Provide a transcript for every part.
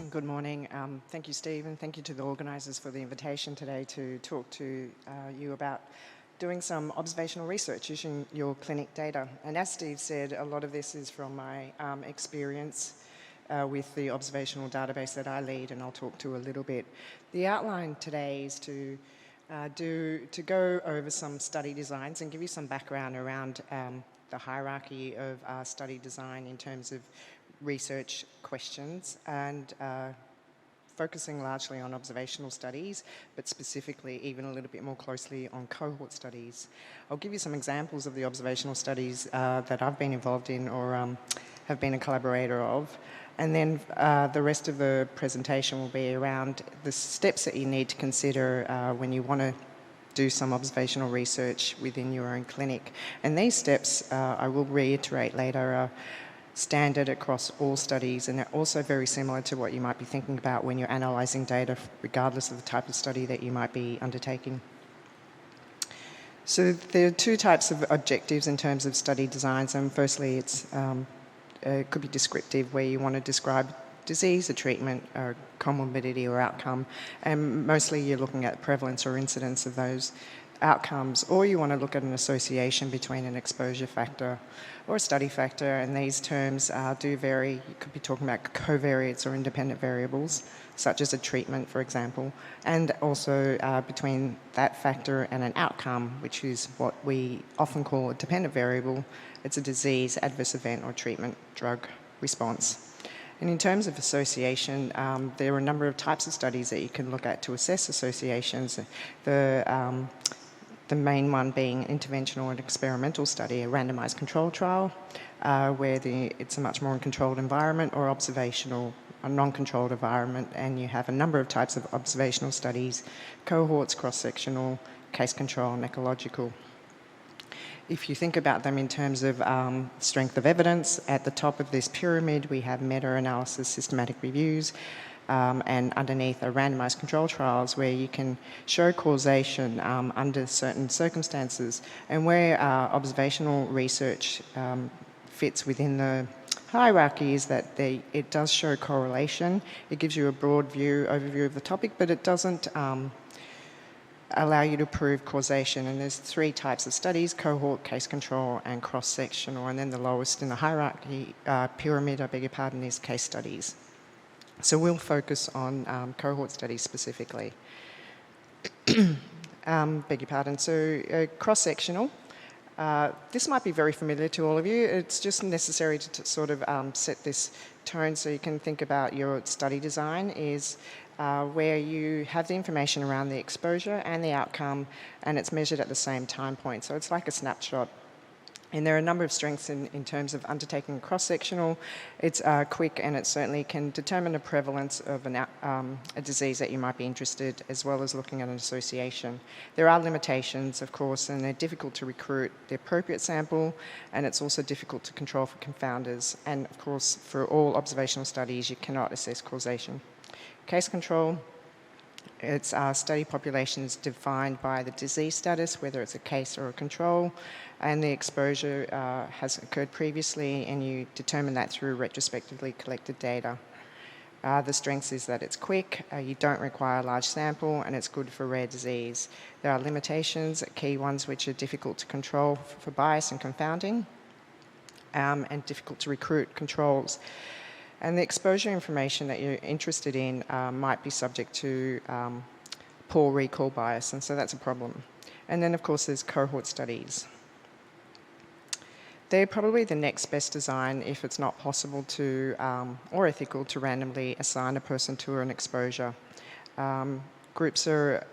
Good morning. Thank you, Steve, and thank you to the organisers for the invitation today to talk to you about doing some observational research using your clinic data. And as Steve said, a lot of this is from my experience with the observational database that I lead, and I'll talk to a little bit. The outline today is to go over some study designs and give you some background around the hierarchy of study design in terms of research questions and focusing largely on observational studies, but specifically even a little bit more closely on cohort studies. I'll give you some examples of the observational studies that I've been involved in or have been a collaborator of. And then the rest of the presentation will be around the steps that you need to consider when you want to do some observational research within your own clinic. And these steps, I will reiterate later, are standard across all studies, and they're also very similar to what you might be thinking about when you're analysing data, regardless of the type of study that you might be undertaking. So there are two types of objectives in terms of study designs, and firstly it could be descriptive, where you want to describe disease, a treatment, a comorbidity or outcome, and mostly you're looking at prevalence or incidence of those outcomes, or you want to look at an association between an exposure factor or a study factor, and these terms do vary. You could be talking about covariates or independent variables, such as a treatment, for example, and also between that factor and an outcome, which is what we often call a dependent variable. It's a disease, adverse event, or treatment drug response. And in terms of association, there are a number of types of studies that you can look at to assess associations. The main one being interventional and experimental study, a randomized control trial, where it's a much more controlled environment, or observational, a non-controlled environment, and you have a number of types of observational studies: cohorts, cross-sectional, case control, and ecological. If you think about them in terms of strength of evidence, at the top of this pyramid we have meta-analysis, systematic reviews, and underneath are randomized control trials, where you can show causation under certain circumstances, and where observational research fits within the hierarchy is that it does show correlation. It gives you a broad overview of the topic, but it doesn't allow you to prove causation. And there's three types of studies: cohort, case control, and cross-sectional. And then the lowest in the hierarchy pyramid, is case studies. So we'll focus on cohort studies specifically. So cross-sectional. This might be very familiar to all of you. It's just necessary to sort of set this tone so you can think about your study design is where you have the information around the exposure and the outcome, and it's measured at the same time point. So it's like a snapshot. And there are a number of strengths in terms of undertaking cross-sectional. It's quick, and it certainly can determine the prevalence of a disease that you might be interested, as well as looking at an association. There are limitations, of course, and they're difficult to recruit the appropriate sample, and it's also difficult to control for confounders. And of course, for all observational studies, you cannot assess causation. Case control. Its study population is defined by the disease status, whether it's a case or a control, and the exposure has occurred previously, and you determine that through retrospectively collected data. The strengths is that it's quick, you don't require a large sample, and it's good for rare disease. There are limitations, key ones which are difficult to control for bias and confounding, and difficult to recruit controls. And the exposure information that you're interested in might be subject to poor recall bias, and so that's a problem. And then, of course, there's cohort studies. They're probably the next best design if it's not possible to, or ethical, to randomly assign a person to an exposure. Groups are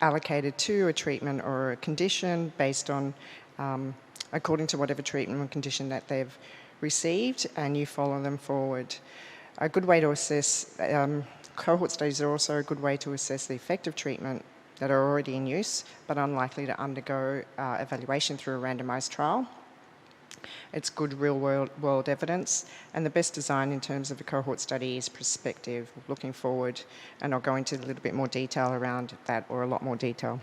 allocated to a treatment or a condition based on, according to whatever treatment or condition that they've received, and you follow them forward. A good way to assess, cohort studies are also a good way to assess the effect of treatment that are already in use but unlikely to undergo evaluation through a randomized trial. It's good real-world evidence, and the best design in terms of a cohort study is prospective, looking forward, and I'll go into a little bit more detail around that, or a lot more detail.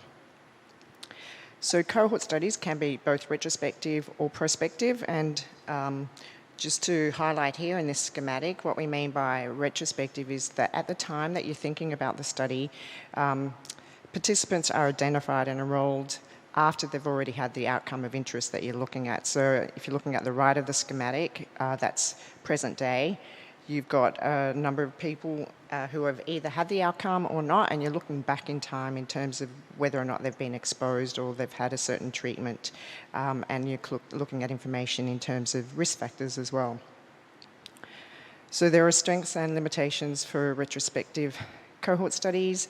So cohort studies can be both retrospective or prospective, and Just to highlight here in this schematic, what we mean by retrospective is that at the time that you're thinking about the study, participants are identified and enrolled after they've already had the outcome of interest that you're looking at. So if you're looking at the right of the schematic, that's present day. You've got a number of people who have either had the outcome or not, and you're looking back in time in terms of whether or not they've been exposed or they've had a certain treatment, and you're looking at information in terms of risk factors as well. So there are strengths and limitations for retrospective cohort studies.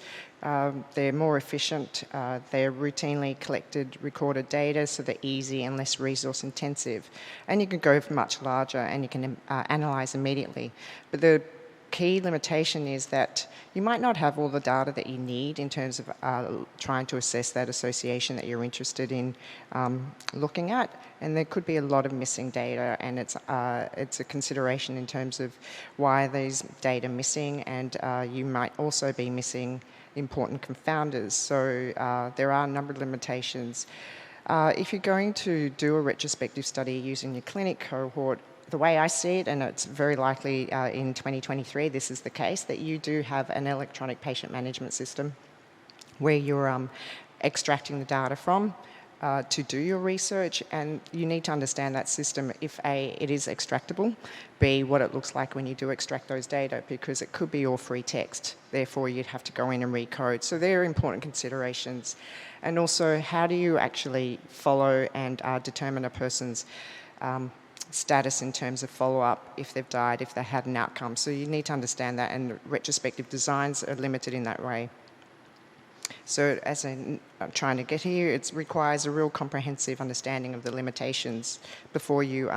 They're more efficient, they're routinely collected, recorded data, so they're easy and less resource intensive. And you can go for much larger and you can analyse immediately. But the key limitation is that you might not have all the data that you need in terms of trying to assess that association that you're interested in looking at, and there could be a lot of missing data, and it's a consideration in terms of why these data are missing, and you might also be missing important confounders. So there are a number of limitations. If you're going to do a retrospective study using your clinic cohort, the way I see it, and it's very likely in 2023 this is the case, that you do have an electronic patient management system where you're extracting the data from to do your research, and you need to understand that system, if A, it is extractable, B, what it looks like when you do extract those data, because it could be all free text, therefore you'd have to go in and recode. So they're important considerations. And also, how do you actually follow and determine a person's status in terms of follow-up, if they've died, if they had an outcome. So you need to understand that, and retrospective designs are limited in that way. So as I'm trying to get here, it requires a real comprehensive understanding of the limitations before you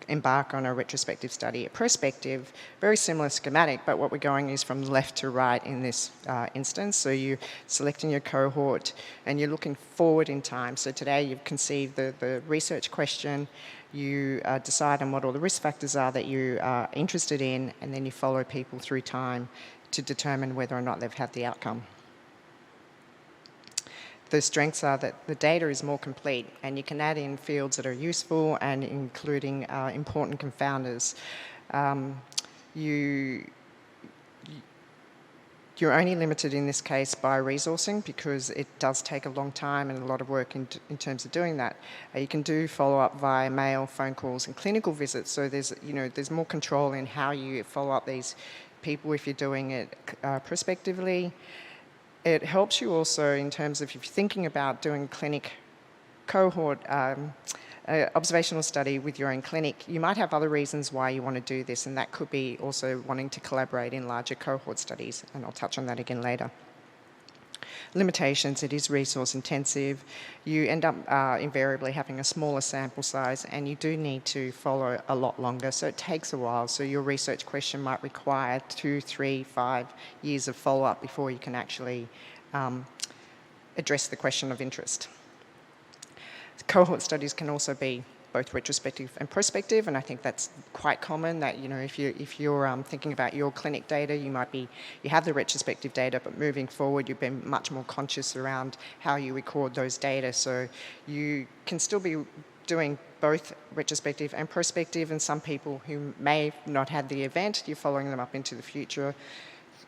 embark on a retrospective study. A prospective, very similar schematic, but what we're going is from left to right in this instance. So you're selecting your cohort and you're looking forward in time. So today you've conceived the research question, you decide on what all the risk factors are that you are interested in, and then you follow people through time to determine whether or not they've had the outcome. The strengths are that the data is more complete, and you can add in fields that are useful, and including important confounders. You're only limited in this case by resourcing, because it does take a long time and a lot of work in terms of doing that. You can do follow-up via mail, phone calls, and clinical visits, so there's more control in how you follow up these people if you're doing it prospectively. It helps you also in terms of if you're thinking about doing a clinic cohort, observational study with your own clinic, you might have other reasons why you want to do this, and that could be also wanting to collaborate in larger cohort studies, and I'll touch on that again later. Limitations, it is resource intensive. You end up invariably having a smaller sample size, and you do need to follow a lot longer, so it takes a while. So your research question might require 2, 3, 5 years of follow-up before you can actually address the question of interest. Cohort studies can also be both retrospective and prospective, and I think that's quite common, that if you're thinking about your clinic data, you have the retrospective data, but moving forward you've been much more conscious around how you record those data, so you can still be doing both retrospective and prospective, and some people who may not have the event, you're following them up into the future.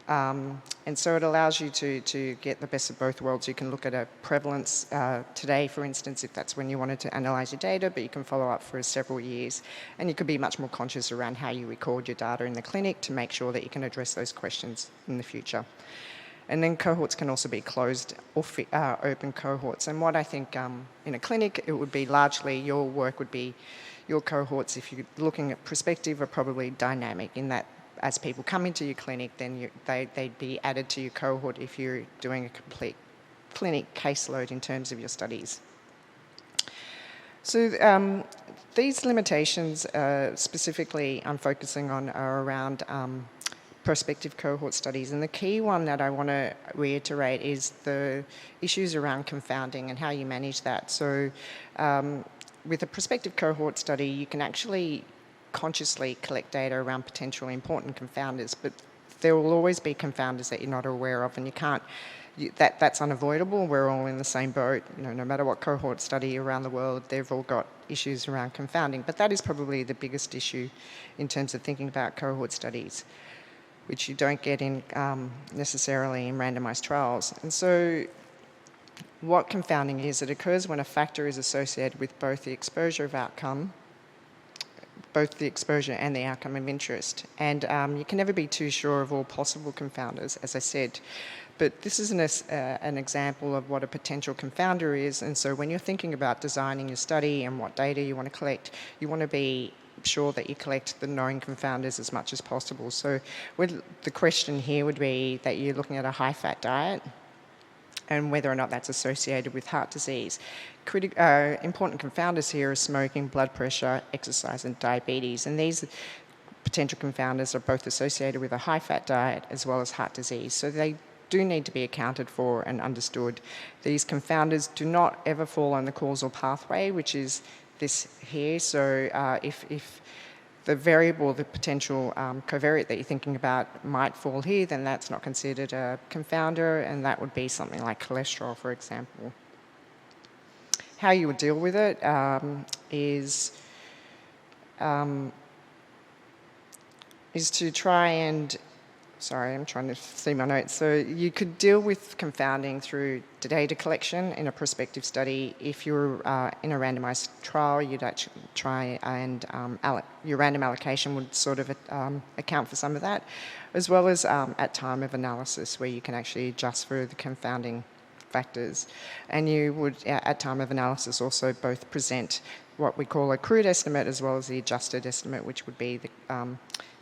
And so it allows you to get the best of both worlds. You can look at a prevalence today, for instance, if that's when you wanted to analyse your data, but you can follow up for several years. And you can be much more conscious around how you record your data in the clinic to make sure that you can address those questions in the future. And then cohorts can also be closed or open cohorts. And what I think in a clinic, it would be largely your work would be your cohorts, if you're looking at prospective, are probably dynamic in that as people come into your clinic, then they'd be added to your cohort if you're doing a complete clinic caseload in terms of your studies. So these limitations specifically I'm focusing on are around prospective cohort studies, and the key one that I want to reiterate is the issues around confounding and how you manage that. So with a prospective cohort study, you can actually consciously collect data around potentially important confounders, but there will always be confounders that you're not aware of, and you can't. That's unavoidable. We're all in the same boat. No matter what cohort study around the world, they've all got issues around confounding. But that is probably the biggest issue in terms of thinking about cohort studies, which you don't get in necessarily in randomised trials. And so what confounding is, it occurs when a factor is associated with both the exposure of outcome, both the exposure and the outcome of interest. And you can never be too sure of all possible confounders, as I said. But this is an example of what a potential confounder is. And so when you're thinking about designing your study and what data you want to collect, you want to be sure that you collect the known confounders as much as possible. So the question here would be that you're looking at a high-fat diet and whether or not that's associated with heart disease. Important confounders here are smoking, blood pressure, exercise, and diabetes. And these potential confounders are both associated with a high-fat diet as well as heart disease. So they do need to be accounted for and understood. These confounders do not ever fall on the causal pathway, which is this here. So if the variable, the potential covariate that you're thinking about might fall here, then that's not considered a confounder, and that would be something like cholesterol, for example. How you would deal with it is to try and, sorry, I'm trying to see my notes. So you could deal with confounding through data collection in a prospective study. If you're in a randomised trial, you'd actually try and your random allocation would sort of account for some of that, as well as at time of analysis, where you can actually adjust for the confounding factors. And you would, at time of analysis, also both present what we call a crude estimate as well as the adjusted estimate, which would be the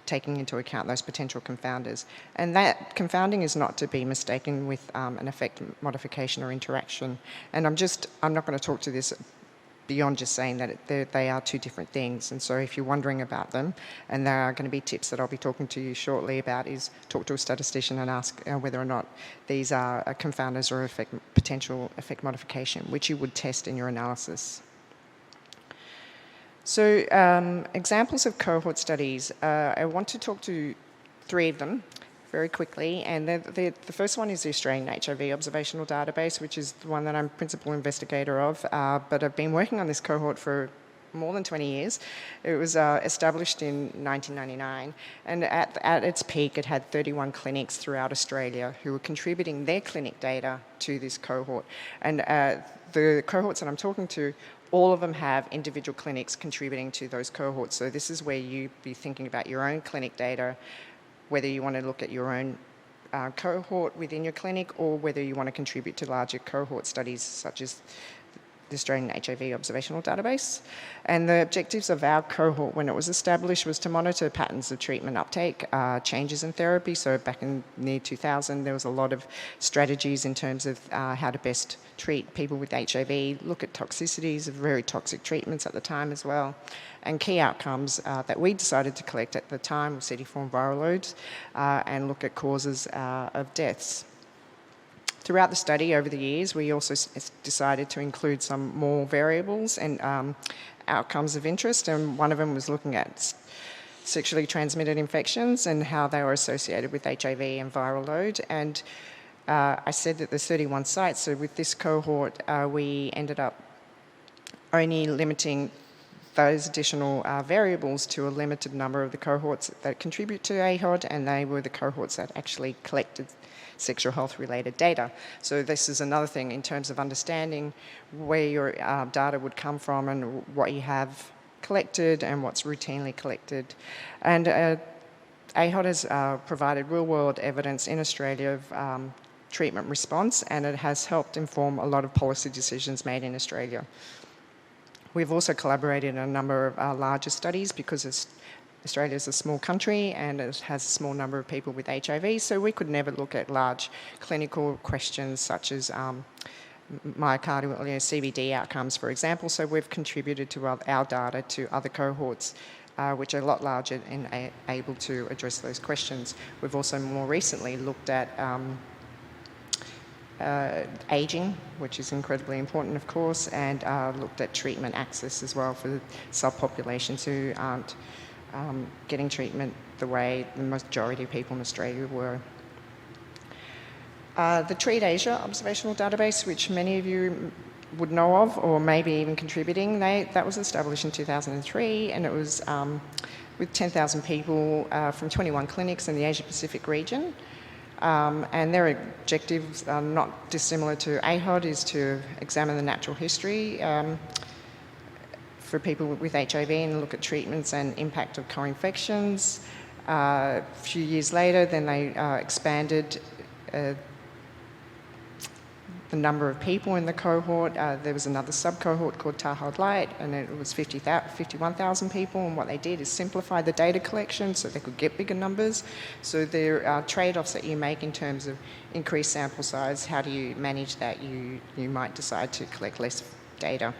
taking into account those potential confounders. And that confounding is not to be mistaken with an effect modification or interaction. And I'm not going to talk to this beyond just saying that they are two different things. And so if you're wondering about them, and there are going to be tips that I'll be talking to you shortly about, is talk to a statistician and ask whether or not these are confounders or potential effect modification, which you would test in your analysis. So examples of cohort studies, I want to talk to 3 of them very quickly. And the first one is the Australian HIV Observational Database, which is the one that I'm principal investigator of. But I've been working on this cohort for more than 20 years. It was established in 1999. And at its peak, it had 31 clinics throughout Australia who were contributing their clinic data to this cohort. And the cohorts that I'm talking to, all of them have individual clinics contributing to those cohorts. So this is where you'd be thinking about your own clinic data, whether you want to look at your own cohort within your clinic or whether you want to contribute to larger cohort studies such as the Australian HIV Observational Database. And the objectives of our cohort when it was established was to monitor patterns of treatment uptake, changes in therapy. So back in the year 2000, there was a lot of strategies in terms of how to best treat people with HIV, look at toxicities of very toxic treatments at the time as well. And key outcomes that we decided to collect at the time were CD4 and viral loads and look at causes of deaths. Throughout the study over the years, we also decided to include some more variables and outcomes of interest, and one of them was looking at sexually transmitted infections and how they were associated with HIV and viral load. And I said that there's 31 sites, so with this cohort, we ended up only limiting those additional variables to a limited number of the cohorts that contribute to AHOD, and they were the cohorts that actually collected sexual health related data. So this is another thing in terms of understanding where your data would come from and what you have collected and what's routinely collected. And AHOD has provided real world evidence in Australia of treatment response, and it has helped inform a lot of policy decisions made in Australia. We've also collaborated in a number of larger studies because Australia is a small country and it has a small number of people with HIV, so we could never look at large clinical questions such as myocardial CVD outcomes, for example. So we've contributed to our data to other cohorts which are a lot larger and able to address those questions. We've also more recently looked at ageing, which is incredibly important, of course, and looked at treatment access as well for subpopulations who aren't getting treatment the way the majority of people in Australia were. The Treat Asia observational database, which many of you would know of or maybe even contributing, that was established in 2003, and it was with 10,000 people from 21 clinics in the Asia-Pacific region. And their objectives, not dissimilar to AHOD, is to examine the natural history for people with HIV and look at treatments and impact of co-infections. A few years later, then they expanded the number of people in the cohort. There was another sub-cohort called Tahod Light, and it was 51,000 people, and what they did is simplify the data collection so they could get bigger numbers. So there are trade-offs that you make in terms of increased sample size. How do you manage that? You might decide to collect less data.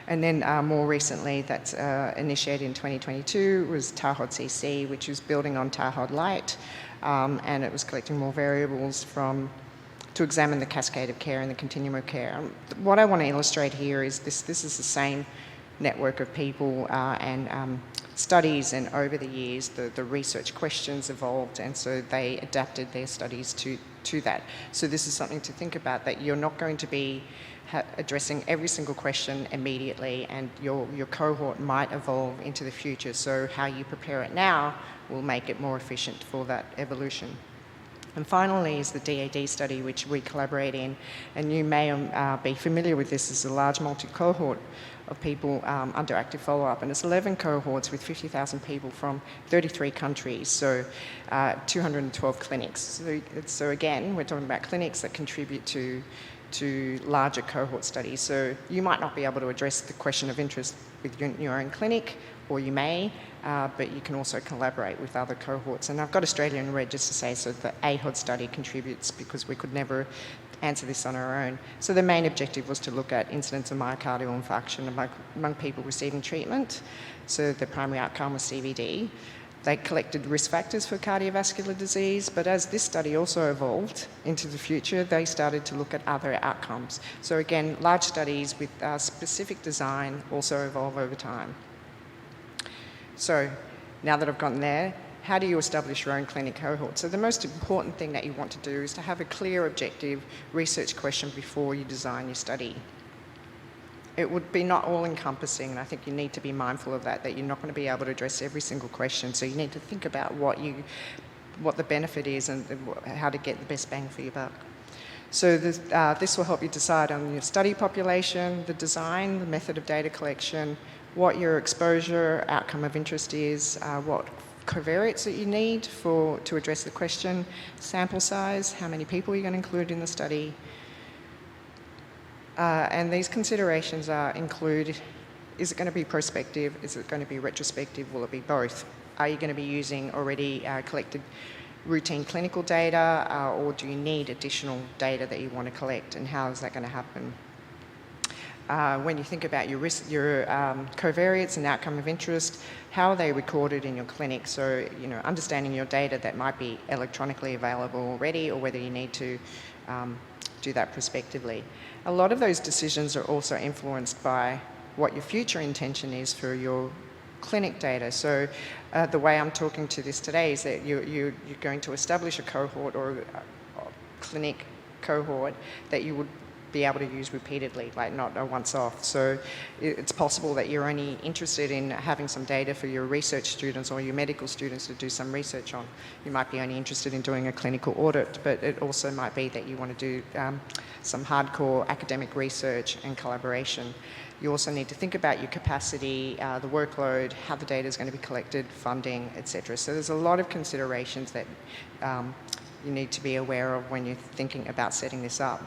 And then more recently, that's initiated in 2022, was Tahod CC, which was building on Tahod Light, and it was collecting more variables to examine the cascade of care and the continuum of care. What I want to illustrate here is this is the same network of people and studies, and over the years the research questions evolved, and so they adapted their studies to that. So this is something to think about, that you're not going to be addressing every single question immediately, and your cohort might evolve into the future. So how you prepare it now will make it more efficient for that evolution. And finally is the DAD study, which we collaborate in, and you may be familiar with this. It's a large multi-cohort of people under active follow-up, and it's 11 cohorts with 50,000 people from 33 countries, so 212 clinics. So again, we're talking about clinics that contribute to larger cohort studies. So you might not be able to address the question of interest with your own clinic, or you may, but you can also collaborate with other cohorts. And I've got Australia in red just to say, so the AHOD study contributes, because we could never answer this on our own. So the main objective was to look at incidence of myocardial infarction among people receiving treatment. So the primary outcome was CVD. They collected risk factors for cardiovascular disease, but as this study also evolved into the future, they started to look at other outcomes. So again, large studies with specific design also evolve over time. So now that I've gotten there, how do you establish your own clinic cohort? So the most important thing that you want to do is to have a clear, objective research question before you design your study. It would be not all-encompassing, and I think you need to be mindful of that you're not going to be able to address every single question. So you need to think about what the benefit is and how to get the best bang for your buck. So this will help you decide on your study population, the design, the method of data collection, what your exposure, outcome of interest is, what covariates that you need to address the question, sample size, how many people you're going to include in the study. And these considerations include, is it going to be prospective, is it going to be retrospective, will it be both? Are you going to be using already collected routine clinical data, or do you need additional data that you want to collect, and how is that going to happen? When you think about your covariates and outcome of interest, how are they recorded in your clinic? So, understanding your data that might be electronically available already, or whether you need to do that prospectively. A lot of those decisions are also influenced by what your future intention is for your clinic data. So the way I'm talking to this today is that you're going to establish a cohort or a clinic cohort that you would be able to use repeatedly, like not a once-off. So it's possible that you're only interested in having some data for your research students or your medical students to do some research on. You might be only interested in doing a clinical audit, but it also might be that you want to do some hardcore academic research and collaboration. You also need to think about your capacity, the workload, how the data is going to be collected, funding, etc. So there's a lot of considerations that you need to be aware of when you're thinking about setting this up.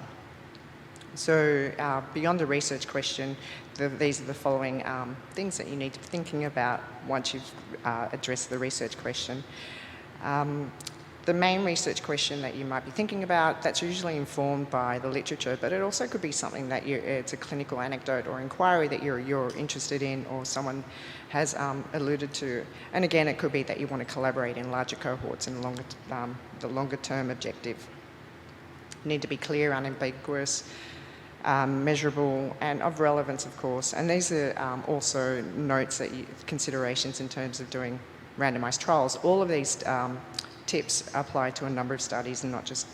So beyond the research question, these are the following things that you need to be thinking about once you've addressed the research question. The main research question that you might be thinking about, that's usually informed by the literature, but it also could be something that it's a clinical anecdote or inquiry that you're interested in, or someone has alluded to. And again, it could be that you want to collaborate in larger cohorts and the longer term objective. You need to be clear, unambiguous. measurable, and of relevance, of course. And these are also notes that considerations in terms of doing randomized trials. All of these tips apply to a number of studies and not just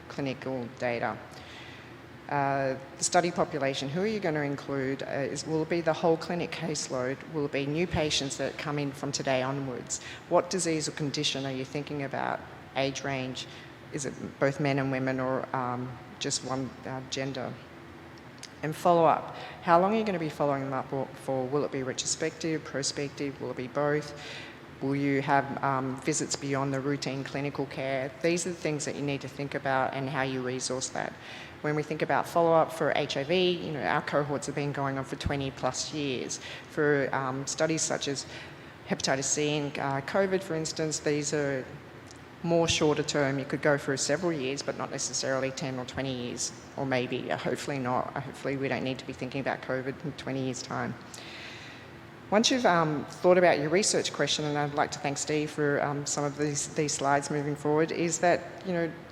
clinical data. The study population, who are you going to include? Will it be the whole clinic caseload? Will it be new patients that come in from today onwards? What disease or condition are you thinking about? Age range? Is it both men and women, or just one gender? And follow-up. How long are you going to be following them up for? Will it be retrospective, prospective? Will it be both? Will you have visits beyond the routine clinical care? These are the things that you need to think about and how you resource that. When we think about follow-up for HIV, our cohorts have been going on for 20 plus years. For studies such as hepatitis C and COVID, for instance, these are more shorter term. You could go for several years, but not necessarily 10 or 20 years, or maybe, hopefully not. Hopefully we don't need to be thinking about COVID in 20 years' time. Once you've thought about your research question, and I'd like to thank Steve for some of these slides moving forward, is that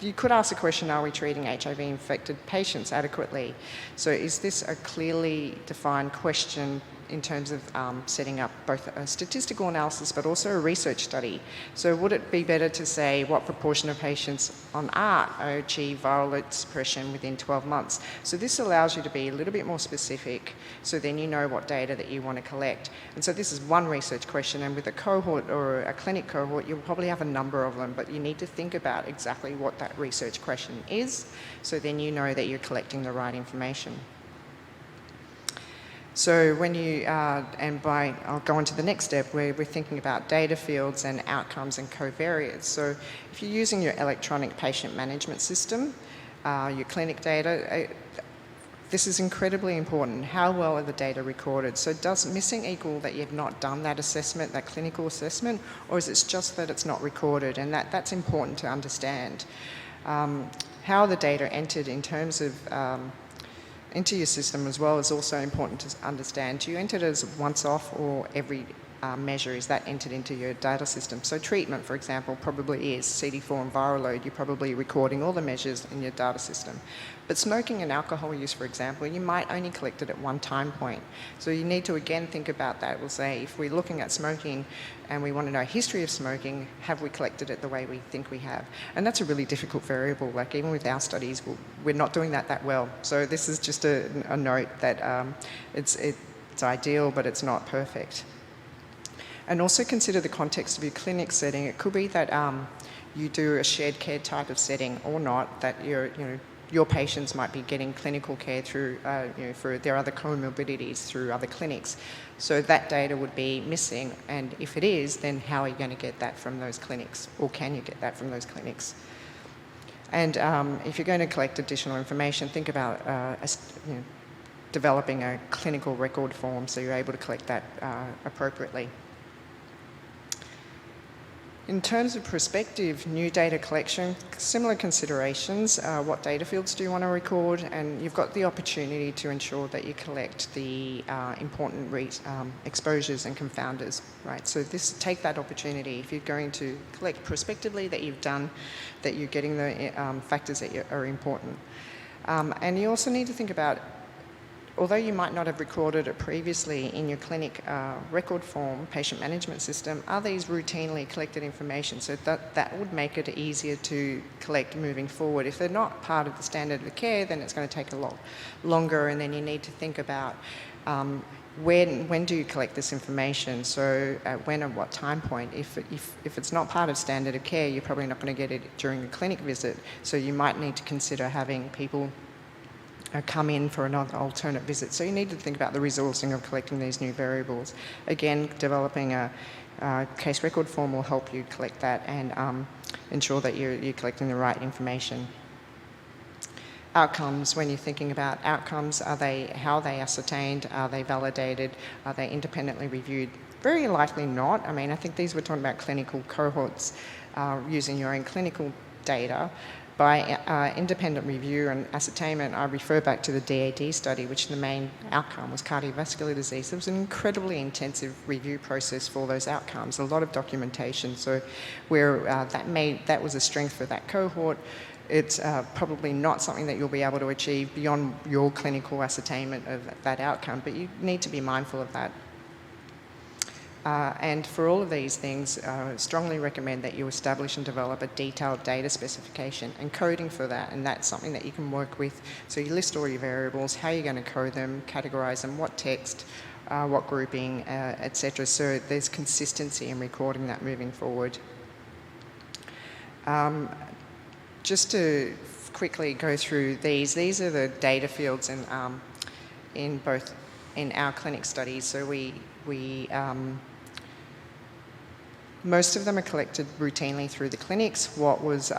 you could ask the question, are we treating HIV-infected patients adequately? So is this a clearly defined question in terms of setting up both a statistical analysis but also a research study? So would it be better to say what proportion of patients on ART achieve viral load suppression within 12 months? So this allows you to be a little bit more specific, so then you know what data that you want to collect. And so this is one research question, and with a cohort or a clinic cohort, you'll probably have a number of them, but you need to think about exactly what that research question is, so then you know that you're collecting the right information. So when you, I'll go on to the next step where we're thinking about data fields and outcomes and covariates. So if you're using your electronic patient management system, your clinic data, this is incredibly important. How well are the data recorded? So does missing equal that you've not done that assessment, that clinical assessment, or is it just that it's not recorded? And that's important to understand. How are the data entered in terms of into your system as well is also important to understand. Do you enter it as once off, or every measure, is that entered into your data system? So treatment, for example, probably is CD4 and viral load. You're probably recording all the measures in your data system. But smoking and alcohol use, for example, you might only collect it at one time point. So you need to again think about that. We'll say if we're looking at smoking and we want to know history of smoking, have we collected it the way we think we have? And that's a really difficult variable. Like even with our studies, we're not doing that well. So this is just a note that it's ideal, but it's not perfect. And also consider the context of your clinic setting. It could be that you do a shared care type of setting or not, that your patients might be getting clinical care through, for their other comorbidities through other clinics. So that data would be missing, and if it is, then how are you going to get that from those clinics, or can you get that from those clinics? And if you're going to collect additional information, think about developing a clinical record form so you're able to collect that appropriately. In terms of prospective new data collection, similar considerations. What data fields do you want to record? And you've got the opportunity to ensure that you collect the important exposures and confounders, right? So take that opportunity. If you're going to collect prospectively, that you've done, that you're getting the factors that are important. And you also need to think about, although you might not have recorded it previously in your clinic record form, patient management system, are these routinely collected information? So that would make it easier to collect moving forward. If they're not part of the standard of care, then it's going to take a lot longer, and then you need to think about when do you collect this information? So at when and what time point? If it's not part of standard of care, you're probably not going to get it during a clinic visit, so you might need to consider having people come in for another alternate visit. So you need to think about the resourcing of collecting these new variables. Again, developing a case record form will help you collect that and ensure that you're collecting the right information. Outcomes, when you're thinking about outcomes, how are they ascertained? Are they validated? Are they independently reviewed? Very likely not. I mean, I think these were talking about clinical cohorts using your own clinical data. By independent review and ascertainment, I refer back to the DAD study, which the main outcome was cardiovascular disease. It was an incredibly intensive review process for those outcomes, a lot of documentation. So where that was a strength for that cohort, it's probably not something that you'll be able to achieve beyond your clinical ascertainment of that outcome, but you need to be mindful of that. And for all of these things, I strongly recommend that you establish and develop a detailed data specification and coding for that, and that's something that you can work with. So you list all your variables, how you're going to code them, categorize them, what text, what grouping, etc. So there's consistency in recording that moving forward. Just to quickly go through these are the data fields in our clinic studies. So most of them are collected routinely through the clinics. What was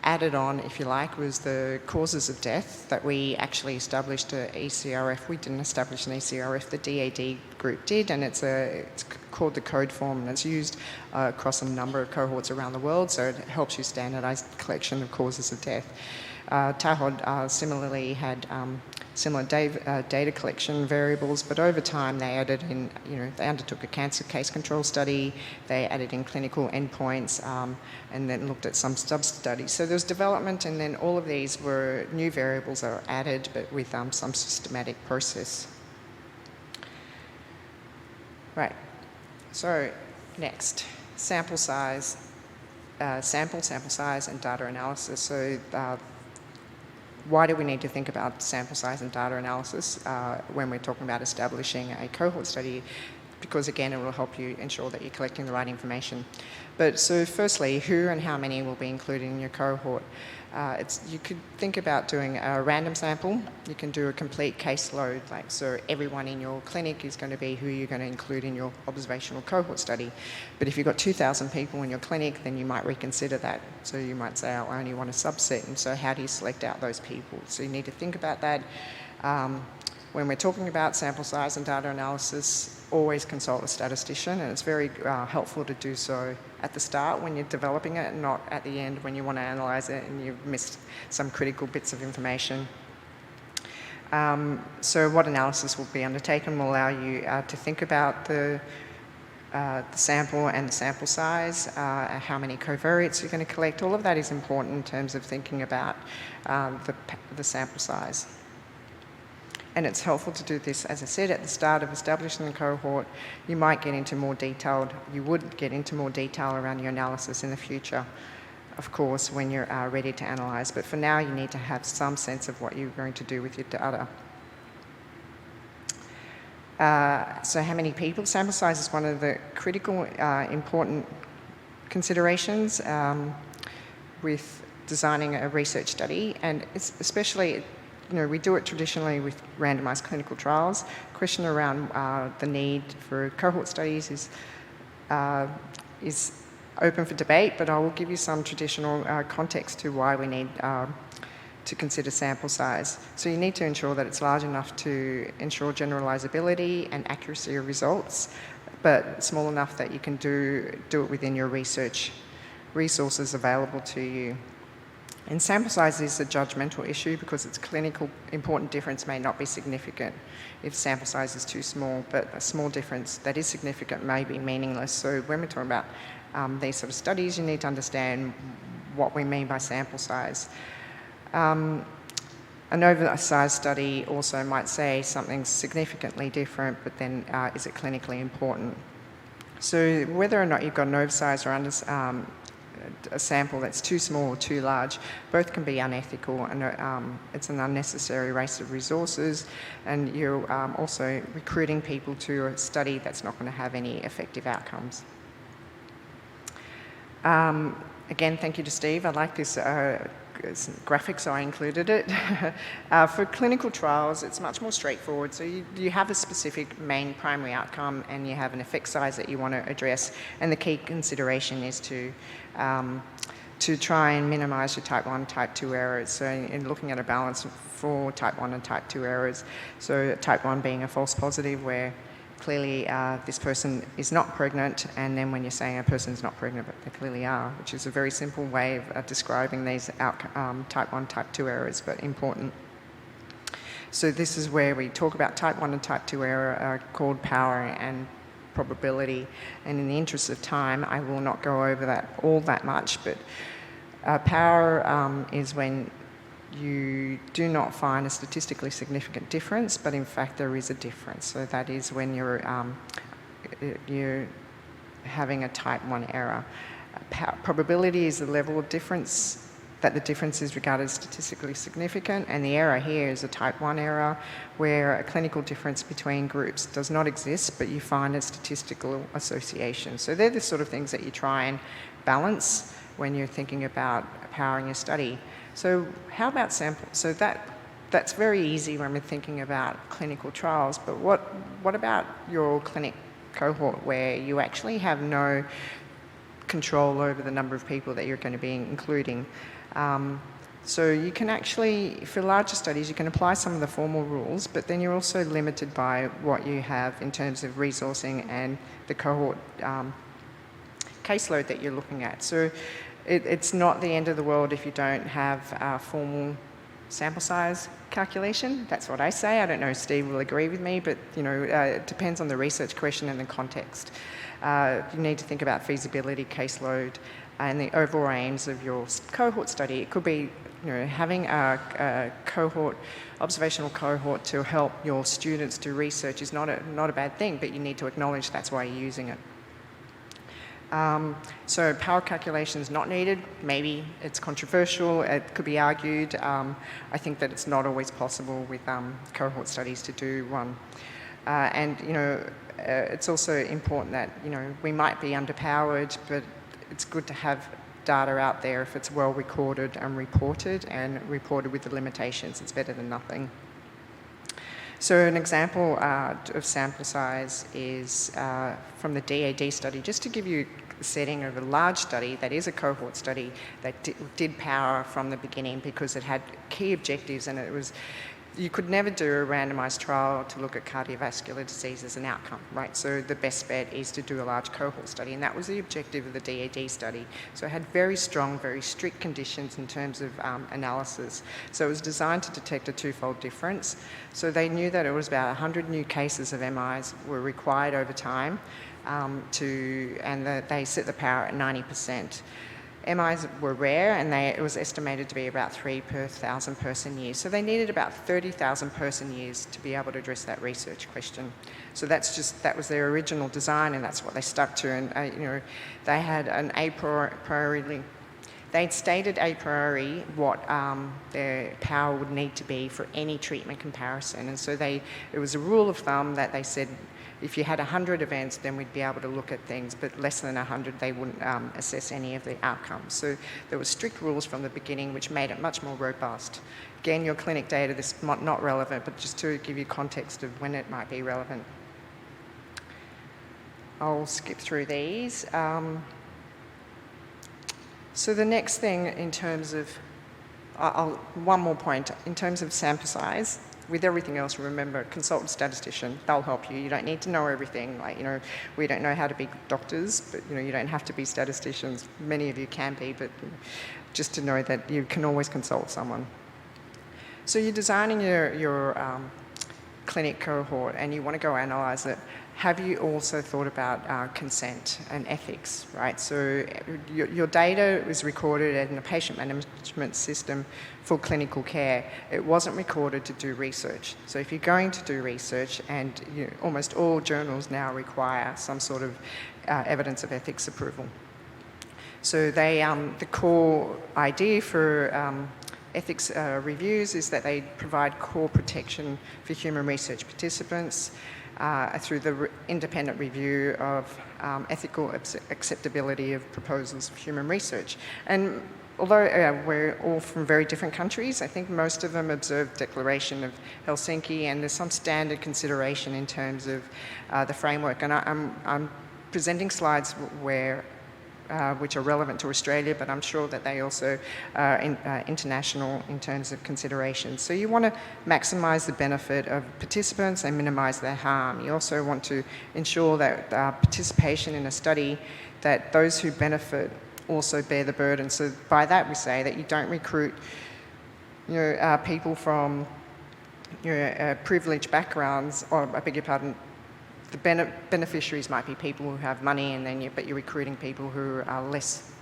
added on, if you like, was the causes of death that we actually established an ECRF. We didn't establish an ECRF, the DAD group did, and it's called the code form, and it's used across a number of cohorts around the world, so it helps you standardise the collection of causes of death. TAHOD similarly had similar data collection variables, but over time they added in, they undertook a cancer case control study, they added in clinical endpoints, and then looked at some sub-studies. So there was development, and then all of these were new variables that were added, but with some systematic process. Right, so next, sample size, sample size and data analysis. So why do we need to think about sample size and data analysis when we're talking about establishing a cohort study? Because again, it will help you ensure that you're collecting the right information. But so firstly, who and how many will be included in your cohort? You could think about doing a random sample. You can do a complete caseload, so everyone in your clinic is going to be who you're going to include in your observational cohort study. But if you've got 2,000 people in your clinic, then you might reconsider that. So you might say, I only want a subset, and so how do you select out those people? So you need to think about that. When we're talking about sample size and data analysis, always consult a statistician, and it's very helpful to do so at the start when you're developing it, and not at the end when you want to analyse it and you've missed some critical bits of information. So what analysis will be undertaken will allow you to think about the sample and the sample size, how many covariates you're going to collect. All of that is important in terms of thinking about the sample size. And it's helpful to do this, as I said, at the start of establishing the cohort. You would get into more detail around your analysis in the future, of course, when you're ready to analyse. But for now, you need to have some sense of what you're going to do with your data. So how many people? Sample size is one of the critical, important considerations with designing a research study, and it's especially, we do it traditionally with randomised clinical trials. Question around the need for cohort studies is open for debate, but I will give you some traditional context to why we need to consider sample size. So you need to ensure that it's large enough to ensure generalisability and accuracy of results, but small enough that you can do it within your research resources available to you. And sample size is a judgmental issue because its clinical important difference may not be significant if sample size is too small, but a small difference that is significant may be meaningless. So when we're talking about these sort of studies, you need to understand what we mean by sample size. An oversized study also might say something significantly different, but then is it clinically important? So whether or not you've got an oversized or a sample that's too small or too large, both can be unethical, and it's an unnecessary waste of resources, and you're also recruiting people to a study that's not going to have any effective outcomes. Again, thank you to Steve. I like this graphic, so I included it. For clinical trials, it's much more straightforward. So you have a specific main primary outcome, and you have an effect size that you want to address, and the key consideration is to try and minimise your type 1 and type 2 errors. So in looking at a balance for type 1 and type 2 errors, so type 1 being a false positive where clearly this person is not pregnant, and then when you're saying a person's not pregnant but they clearly are, which is a very simple way of describing these type 1, type 2 errors, but important. So this is where we talk about type 1 and type 2 error called power and probability, and in the interest of time I will not go over that all that much, but Power is when you do not find a statistically significant difference, but in fact there is a difference. So that is when you're having a type 1 error. Probability is the level of difference that the difference is regarded as statistically significant, and the error here is a type 1 error where a clinical difference between groups does not exist, but you find a statistical association. So they're the sort of things that you try and balance when you're thinking about powering your study. So how about samples? So that's very easy when we're thinking about clinical trials, but what about your clinic cohort where you actually have no control over the number of people that you're going to be including? So you can actually, for larger studies, you can apply some of the formal rules, but then you're also limited by what you have in terms of resourcing and the cohort caseload that you're looking at. So it's not the end of the world if you don't have a formal sample size calculation. That's what I say. I don't know if Steve will agree with me, but it depends on the research question and the context. You need to think about feasibility, caseload, and the overall aims of your cohort study. It could be having a cohort, observational cohort to help your students do research is not a bad thing, but you need to acknowledge that's why you're using it. So power calculation is not needed. Maybe it's controversial. It could be argued. I think that it's not always possible with cohort studies to do one. It's also important that we might be underpowered, but it's good to have data out there if it's well recorded and reported with the limitations. It's better than nothing. So an example of sample size is from the DAD study, just to give you the setting of a large study that is a cohort study that did power from the beginning because it had key objectives, and you could never do a randomized trial to look at cardiovascular disease as an outcome, right? So the best bet is to do a large cohort study, and that was the objective of the DAD study. So it had very strong, very strict conditions in terms of analysis. So it was designed to detect a twofold difference. So they knew that it was about 100 new cases of MIs were required over time, and they set the power at 90%. MIs were rare, and it was estimated to be about 3 per 1,000 person years. So they needed about 30,000 person years to be able to address that research question. So that was their original design, and that's what they stuck to. And they had an a priori. They'd stated a priori what their power would need to be for any treatment comparison, and so it was a rule of thumb that they said, if you had 100 events, then we'd be able to look at things, but less than 100, they wouldn't assess any of the outcomes. So there were strict rules from the beginning, which made it much more robust. Again, your clinic data, this is not relevant, but just to give you context of when it might be relevant. I'll skip through these. So the next thing in terms of, one more point, in terms of sample size, with everything else, remember, consult a statistician. They'll help you. You don't need to know everything. We don't know how to be doctors, but you don't have to be statisticians. Many of you can be, but just to know that you can always consult someone. So you're designing your clinic cohort, and you want to go analyse it. Have you also thought about consent and ethics, right? So your data was recorded in a patient management system for clinical care. It wasn't recorded to do research. So if you're going to do research, and almost all journals now require some sort of evidence of ethics approval. So the core idea for ethics reviews is that they provide core protection for human research participants through the independent review of ethical acceptability of proposals for human research. And although we're all from very different countries, I think most of them observe Declaration of Helsinki, and there's some standard consideration in terms of the framework. And I'm presenting slides which are relevant to Australia, but I'm sure that they also are international in terms of consideration. So you want to maximise the benefit of participants and minimise their harm. You also want to ensure that participation in a study, that those who benefit also bear the burden. So by that we say that you don't recruit people from privileged backgrounds, or I beg your pardon, the beneficiaries might be people who have money, but you're recruiting people who are less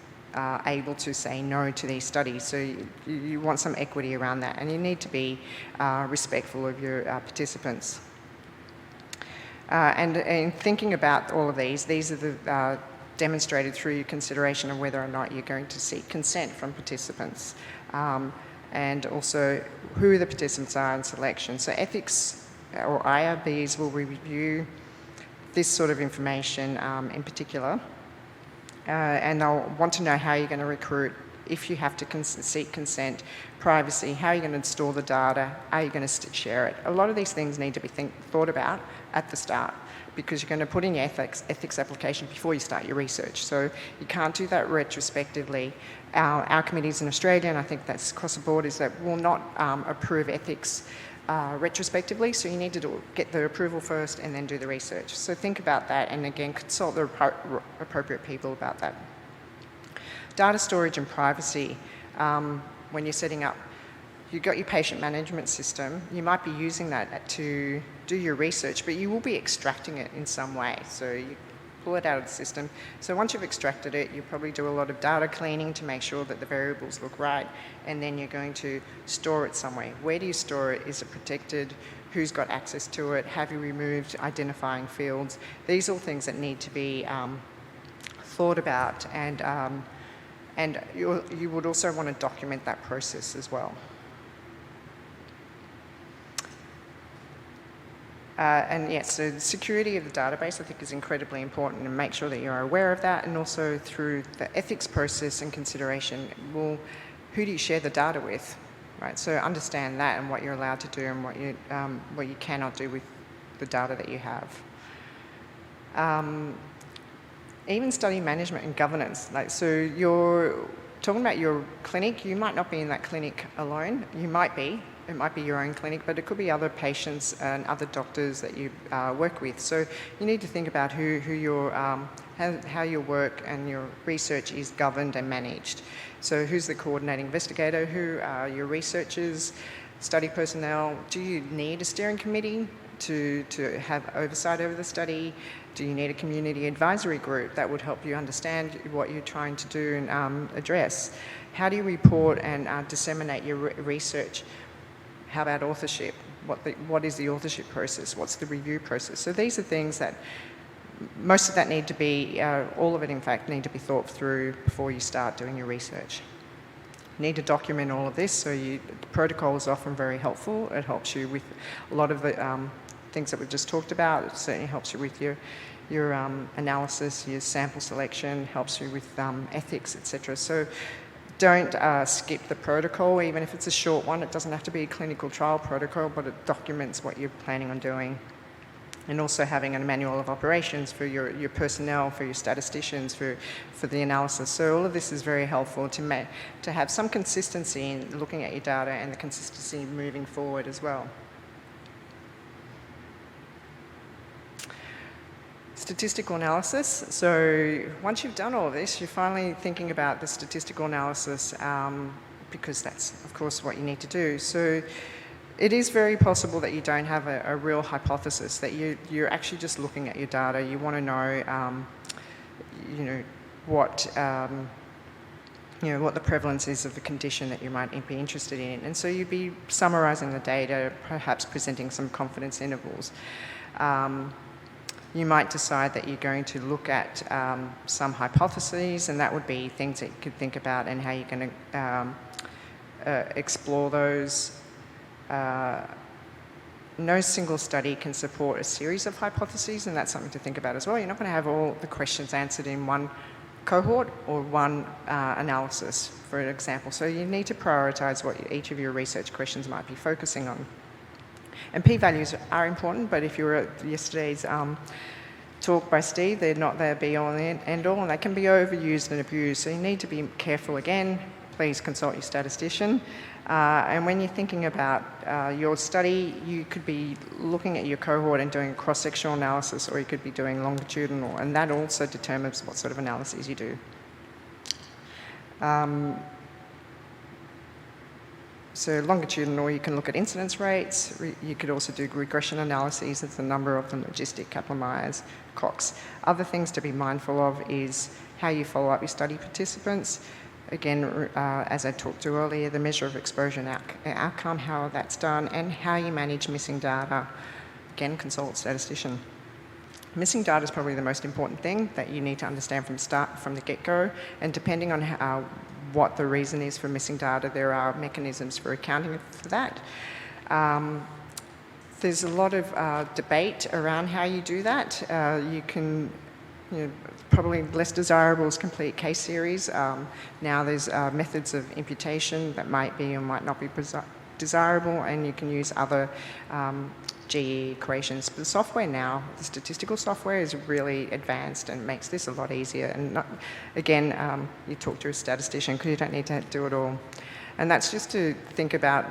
able to say no to these studies. So you want some equity around that, and you need to be respectful of your participants. And in thinking about all of these are the demonstrated through your consideration of whether or not you're going to seek consent from participants, and also who the participants are in selection. So ethics or IRBs will review this sort of information in particular, and they'll want to know how you're going to recruit, if you have to seek consent, privacy, how are you going to store the data, are you going to share it. A lot of these things need to be thought about at the start, because you're going to put in your ethics application before you start your research. So you can't do that retrospectively. Our committees in Australia, and I think that's across the board, is that will not approve ethics retrospectively, so you need to get the approval first and then do the research. So think about that, and again, consult the appropriate people about that. Data storage and privacy. When you're setting up, you've got your patient management system, you might be using that to do your research, but you will be extracting it in some way. So you pull it out of the system. So once you've extracted it, you probably do a lot of data cleaning to make sure that the variables look right, and then you're going to store it somewhere. Where do you store it? Is it protected? Who's got access to it? Have you removed identifying fields? These are all things that need to be thought about, and you would also want to document that process as well. And yes, so the security of the database, I think, is incredibly important, and make sure that you're aware of that, and also through the ethics process and consideration, well, who do you share the data with, right? So understand that and what you're allowed to do and what you cannot do with the data that you have. Even study management and governance. So you're talking about your clinic, you might not be in that clinic alone. You might be. It might be your own clinic, but it could be other patients and other doctors that you work with. So you need to think about how your work and your research is governed and managed. So who's the coordinating investigator? Who are your researchers, study personnel? Do you need a steering committee to have oversight over the study? Do you need a community advisory group that would help you understand what you're trying to do and address? How do you report and disseminate your research? How about authorship? What is the authorship process? What's the review process? So these are things that, most of that need to be, all of it in fact, need to be thought through before you start doing your research. You need to document all of this, so the protocol is often very helpful. It helps you with a lot of the things that we've just talked about. It certainly helps you with your analysis, your sample selection, helps you with ethics, etc. So don't skip the protocol, even if it's a short one. It doesn't have to be a clinical trial protocol, but it documents what you're planning on doing. And also having a manual of operations for your personnel, for your statisticians, for the analysis. So all of this is very helpful to have some consistency in looking at your data, and the consistency moving forward as well. Statistical analysis. So once you've done all of this, you're finally thinking about the statistical analysis, because that's, of course, what you need to do. So it is very possible that you don't have a real hypothesis, that you're actually just looking at your data. You want to know, what the prevalence is of the condition that you might be interested in. And so you'd be summarising the data, perhaps presenting some confidence intervals. You might decide that you're going to look at some hypotheses, and that would be things that you could think about and how you're going to explore those. No single study can support a series of hypotheses, and that's something to think about as well. You're not going to have all the questions answered in one cohort or one analysis, for example. So you need to prioritise what each of your research questions might be focusing on. And p-values are important, but if you were at yesterday's talk by Steve, they're not their be-all and end-all, and they can be overused and abused. So you need to be careful again. Please consult your statistician. And when you're thinking about your study, you could be looking at your cohort and doing a cross-sectional analysis, or you could be doing longitudinal, and that also determines what sort of analyses you do. So longitudinal, you can look at incidence rates. You could also do regression analyses of the number of them, logistic, Kaplan-Meiers, Cox. Other things to be mindful of is how you follow up your study participants. Again, as I talked to earlier, the measure of exposure and outcome, how that's done, and how you manage missing data. Again, consult a statistician. Missing data is probably the most important thing that you need to understand from the get-go, and depending on what the reason is for missing data, there are mechanisms for accounting for that. There's a lot of debate around how you do that. You can, probably less desirable is complete case series. Now there's methods of imputation that might be or might not be desirable, and you can use other GE equations. But the software now, the statistical software, is really advanced and makes this a lot easier. And again, you talk to a statistician because you don't need to do it all. And that's just to think about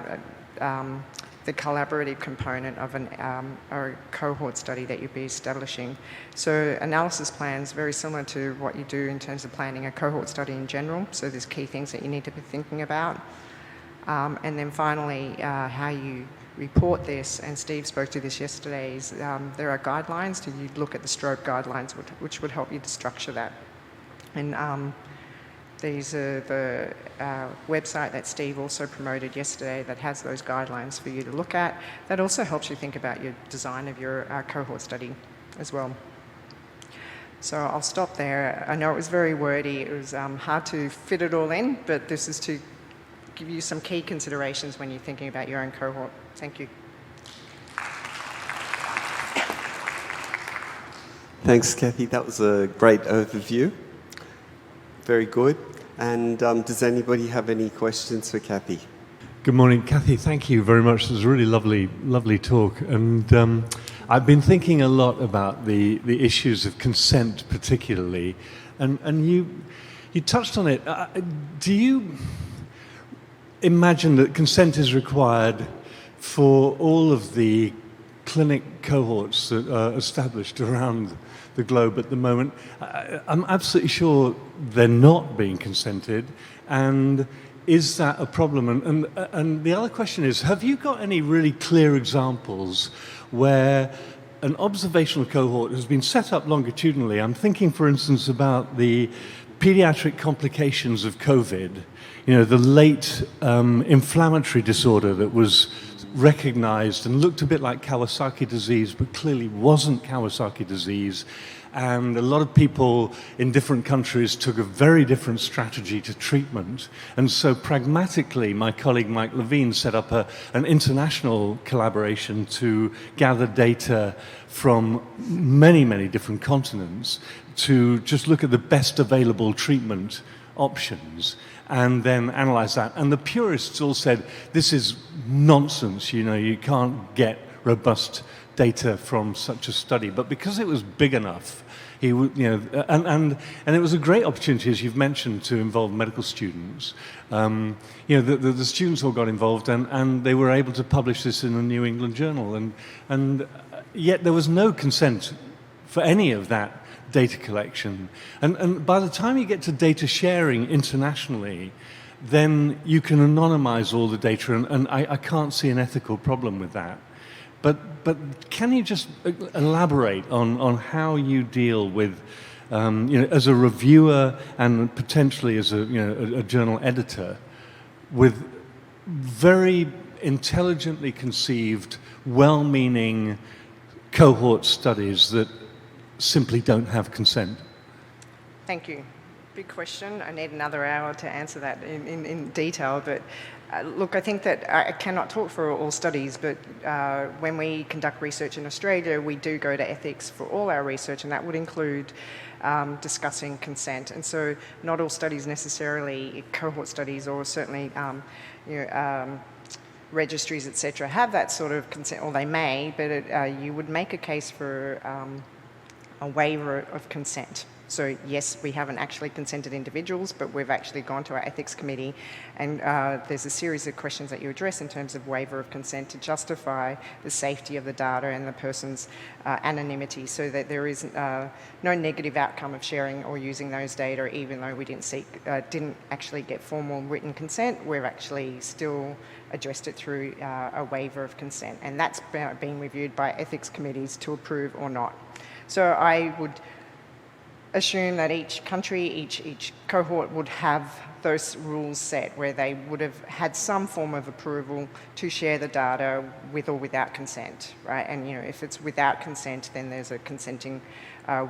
the collaborative component of a cohort study that you'd be establishing. So analysis plans, very similar to what you do in terms of planning a cohort study in general. So there's key things that you need to be thinking about. And then finally, how you report this, and Steve spoke to this yesterday, is there are guidelines. You look at the stroke guidelines, which would help you to structure that. And these are the website that Steve also promoted yesterday that has those guidelines for you to look at. That also helps you think about your design of your cohort study as well. So I'll stop there. I know it was very wordy. It was hard to fit it all in, but this is to give you some key considerations when you're thinking about your own cohort. Thank you. Thanks, Kathy. That was a great overview. Very good. And does anybody have any questions for Kathy? Good morning, Kathy. Thank you very much. It was a really lovely talk. And I've been thinking a lot about the issues of consent, particularly. And you touched on it. Do you imagine that consent is required for all of the clinic cohorts that are established around the globe at the moment? I'm absolutely sure they're not being consented, and is that a problem? And the other question is, have you got any really clear examples where an observational cohort has been set up longitudinally? I'm thinking, for instance, about the pediatric complications of COVID, the late inflammatory disorder that was recognized and looked a bit like Kawasaki disease, but clearly wasn't Kawasaki disease. And a lot of people in different countries took a very different strategy to treatment. And so pragmatically, my colleague Mike Levine set up an international collaboration to gather data from many different continents to just look at the best available treatment options and then analyze that. And the purists all said, this is nonsense, you can't get robust data from such a study. But because it was big enough, and it was a great opportunity, as you've mentioned, to involve medical students. The students all got involved, and they were able to publish this in the New England Journal. And yet there was no consent for any of that data collection. And by the time you get to data sharing internationally, then you can anonymize all the data, and I can't see an ethical problem with that. But can you just elaborate on how you deal with, as a reviewer and potentially as a journal editor, with very intelligently conceived, well-meaning cohort studies that simply don't have consent? Thank you. Big question. I need another hour to answer that in detail, but look, I think that I cannot talk for all studies, but when we conduct research in Australia, we do go to ethics for all our research, and that would include discussing consent. And so not all studies necessarily, cohort studies or certainly registries, etc., have that sort of consent, or they may, but you would make a case for a waiver of consent. So yes, we haven't actually consented individuals, but we've actually gone to our ethics committee, and there's a series of questions that you address in terms of waiver of consent to justify the safety of the data and the person's anonymity, so that there is no negative outcome of sharing or using those data, even though we didn't actually get formal written consent. We've actually still addressed it through a waiver of consent, and that's being reviewed by ethics committees to approve or not. So I would assume that each country, each cohort would have those rules set where they would have had some form of approval to share the data with or without consent, right? And if it's without consent, then there's a consenting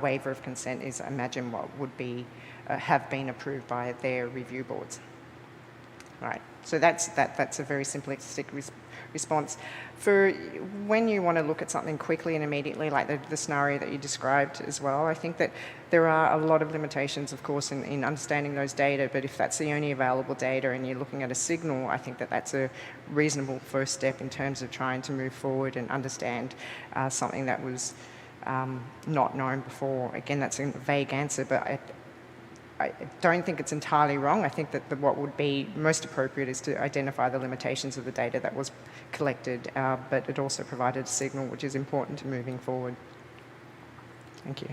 waiver of consent is, imagine what would be have been approved by their review boards. Right. So that's a very simplistic response. For when you want to look at something quickly and immediately, like the scenario that you described as well, I think that there are a lot of limitations, of course, in understanding those data, but if that's the only available data and you're looking at a signal, I think that that's a reasonable first step in terms of trying to move forward and understand something that was not known before. Again, that's a vague answer, but I don't think it's entirely wrong. I think that what would be most appropriate is to identify the limitations of the data that was collected, but it also provided a signal which is important to moving forward. Thank you.